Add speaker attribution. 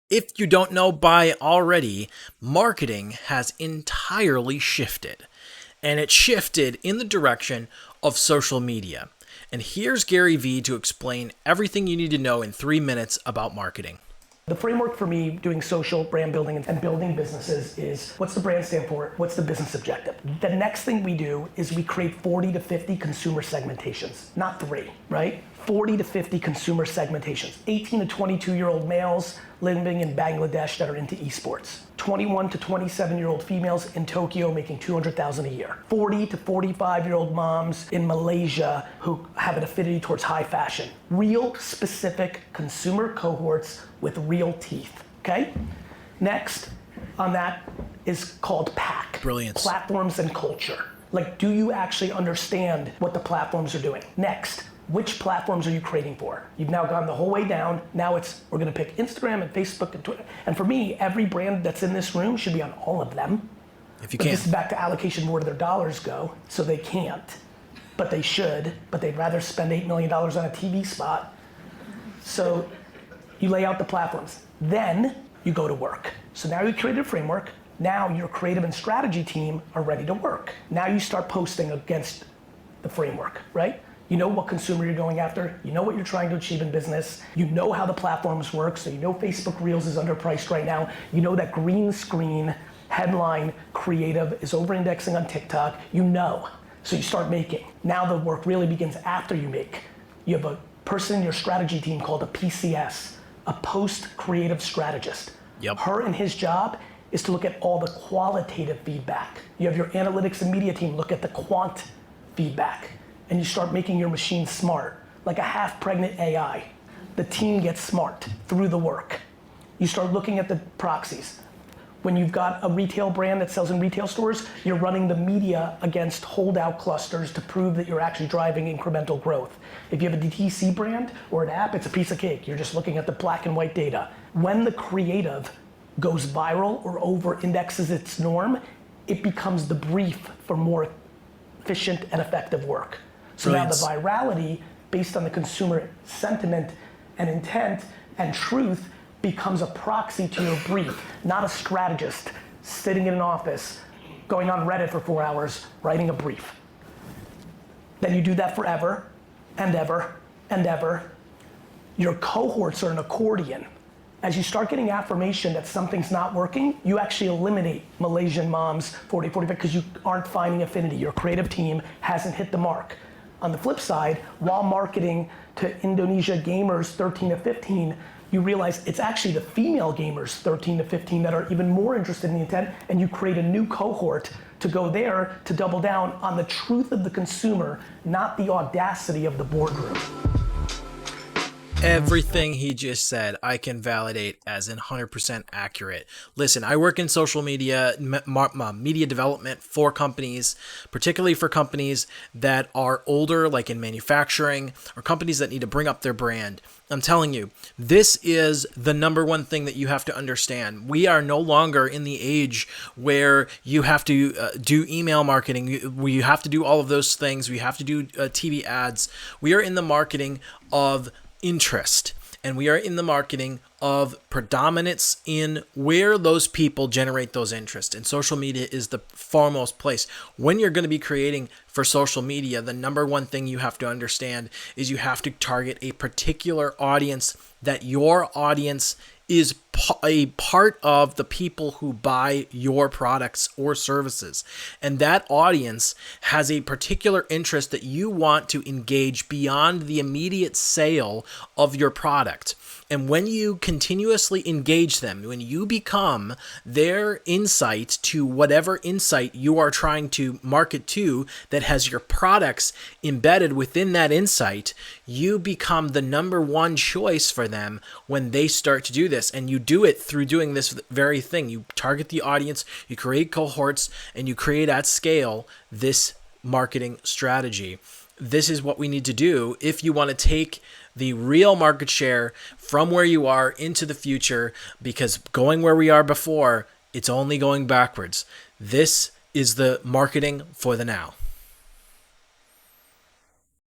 Speaker 1: If you don't know by already, marketing has entirely shifted. And it shifted in the direction of social media. And here's Gary Vee to explain everything you need to know in 3 minutes about marketing.
Speaker 2: The framework for me doing social brand building and building businesses is, what's the brand stand for? What's the business objective? The next thing we do is we create 40 to 50 consumer segmentations, not 3, right? 40 to 50 consumer segmentations. 18 to 22-year-old males living in Bangladesh that are into esports. 21 to 27-year-old females in Tokyo making $200,000 a year. 40 to 45-year-old moms in Malaysia who have an affinity towards high fashion. Real specific consumer cohorts with real teeth, okay? Next on that is called PAC.
Speaker 1: Brilliance.
Speaker 2: Platforms and culture. Like, do you actually understand what the platforms are doing? Next, which platforms are you creating for? You've now gone the whole way down. Now we're gonna pick Instagram and Facebook and Twitter. And for me, every brand that's in this room should be on all of them.
Speaker 1: If you
Speaker 2: but
Speaker 1: can.
Speaker 2: This is back to allocation, where do their dollars go? So they can't, but they should, but they'd rather spend $8 million on a TV spot. So you lay out the platforms. Then you go to work. So now you created a framework. Now your creative and strategy team are ready to work. Now you start posting against the framework, right? You know what consumer you're going after. You know what you're trying to achieve in business. You know how the platforms work. So you know Facebook Reels is underpriced right now. You know that green screen headline creative is over-indexing on TikTok. You know. So you start making. Now the work really begins after you make. You have a person in your strategy team called a PCS, a post-creative strategist.
Speaker 1: Yep.
Speaker 2: Her and his job is to look at all the qualitative feedback. You have your analytics and media team look at the quant feedback. And you start making your machine smart, like a half-pregnant AI. The team gets smart through the work. You start looking at the proxies. When you've got a retail brand that sells in retail stores, you're running the media against holdout clusters to prove that you're actually driving incremental growth. If you have a DTC brand or an app, it's a piece of cake. You're just looking at the black and white data. When the creative goes viral or over-indexes its norm, it becomes the brief for more efficient and effective work. So
Speaker 1: Brilliant.
Speaker 2: Now the virality, based on the consumer sentiment and intent and truth, becomes a proxy to your brief, not a strategist sitting in an office, going on Reddit for 4 hours, writing a brief. Then you do that forever and ever and ever. Your cohorts are an accordion. As you start getting affirmation that something's not working, you actually eliminate Malaysian moms 40, 45 because you aren't finding affinity. Your creative team hasn't hit the mark. On the flip side, while marketing to Indonesia gamers 13 to 15, you realize it's actually the female gamers 13 to 15 that are even more interested in the intent, and you create a new cohort to go there to double down on the truth of the consumer, not the audacity of the boardroom.
Speaker 1: Everything he just said, I can validate as 100% accurate. Listen, I work in social media, media development for companies, particularly for companies that are older, like in manufacturing, or companies that need to bring up their brand. I'm telling you, this is the number one thing that you have to understand. We are no longer in the age where you have to do email marketing. We have to do all of those things. We have to do TV ads. We are in the marketing of interest, and we are in the marketing of predominance in where those people generate those interests, and social media is the foremost place. When you're going to be creating for social media, the number one thing you have to understand is you have to target a particular audience, that your audience is a part of the people who buy your products or services. And that audience has a particular interest that you want to engage beyond the immediate sale of your product. And when you continuously engage them, when you become their insight to whatever insight you are trying to market to that has your products embedded within that insight, you become the number one choice for them when they start to do this. And you do it through doing this very thing. You target the audience, you create cohorts, and you create at scale this marketing strategy. This is what we need to do if you want to take the real market share from where you are into the future, because going where we are before, it's only going backwards. This is the marketing for the now.